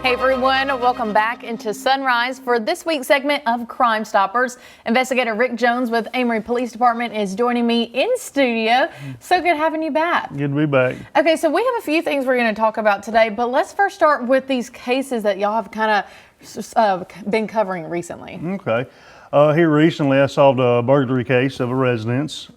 Hey everyone, welcome back into Sunrise for this week's segment of Crime Stoppers. Investigator Rick Jones with Amory Police Department is joining me in studio. So good having you back. Good to be back. Okay, so we have a few things we're going to talk about today, but let's first start with these cases that y'all have kind of been covering recently. Okay. Here recently I solved a burglary case of a residence. It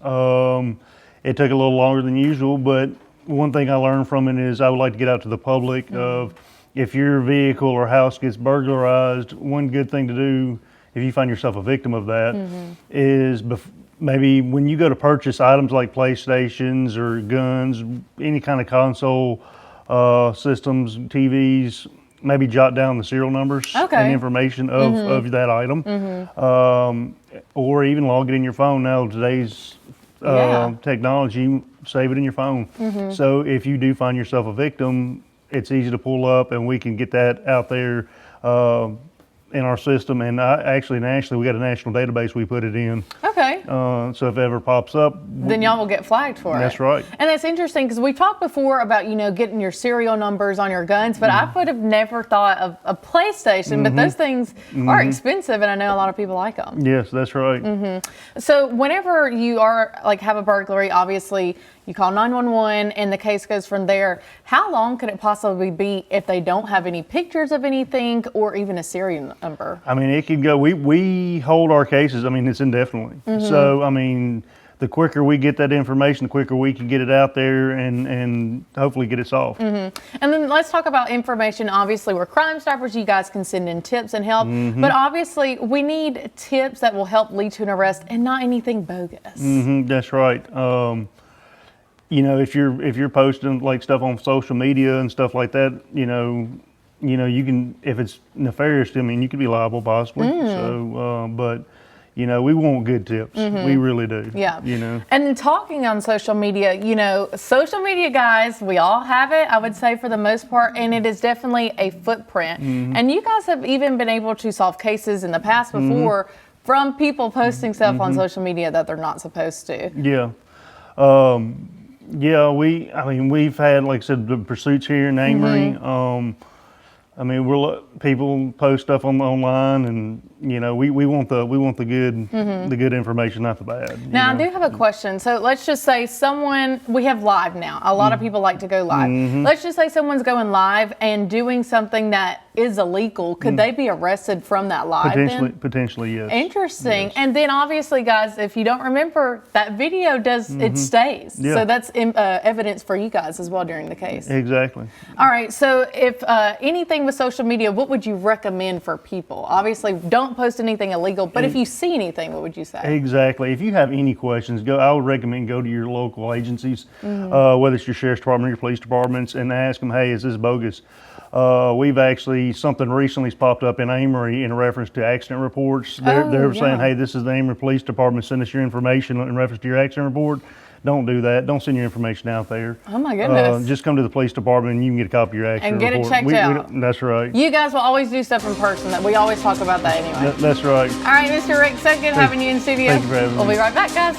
took a little longer than usual, but one thing I learned from it is I would like to get out to the public of if your vehicle or house gets burglarized, one good thing to do if you find yourself a victim of that is maybe when you go to purchase items like PlayStations or guns, any kind of console systems, TVs, maybe jot down the serial numbers and information of that item, or even log it in your phone. Now today's technology, save it in your phone. So if you do find yourself a victim, it's easy to pull up and we can get that out there in our system. And actually nationally, we got a national database we put it in. Okay. So if it ever pops up, then y'all will get flagged for it. That's right. And that's interesting because we talked before about, you know, getting your serial numbers on your guns, but I would have never thought of a PlayStation, but those things are expensive and I know a lot of people like them. Yes, that's right. So whenever you are have a burglary, obviously you call 911 and the case goes from there. How long could it possibly be if they don't have any pictures of anything or even a serial number? I mean, it could go, we hold our cases, I mean, it's indefinitely. So, I mean, the quicker we get that information, the quicker we can get it out there and hopefully get it solved. And then let's talk about information. Obviously, we're Crime Stoppers. You guys can send in tips and help. But obviously, we need tips that will help lead to an arrest and not anything bogus. That's right. You know, if you're posting like stuff on social media and stuff like that, you know, you can, if it's nefarious, I mean, you could be liable possibly. So, but you know, we want good tips. We really do. Yeah. You know. And talking on social media, you know, social media guys, we all have it, I would say for the most part, and it is definitely a footprint. And you guys have even been able to solve cases in the past before from people posting stuff on social media that they're not supposed to. Yeah. Yeah, I mean, we've had, like I said, the pursuits here in Amory. I mean, people post stuff online, and you know, we want the good information, not the bad. Now, I do have a question. So let's just say we have live now. A lot of people like to go live. Let's just say someone's going live and doing something that is illegal. Could they be arrested from that live? Potentially, yes. Interesting. Yes. And then obviously, guys, if you don't remember, that video it stays. Yeah. So that's evidence for you guys as well during the case. Exactly. All right. So if anything with social media, what would you recommend for people? Obviously, don't post anything illegal, but if you see anything, what would you say? Exactly. If you have any questions, I would recommend go to your local agencies, whether it's your sheriff's department or your police departments, and ask them, hey, is this bogus? We've actually, something recently's popped up in Amory in reference to accident reports. They're saying, hey, this is the Amory Police Department, send us your information in reference to your accident report. Don't do that. Don't send your information out there. Oh my goodness. Just come to the police department and you can get a copy of your accident report. And get it checked out. That's right. You guys will always do stuff in person. That we always talk about that anyway. That's right. All right, Mr. Rick, so good having you in studio. Thank you for having me. We'll be right back, guys.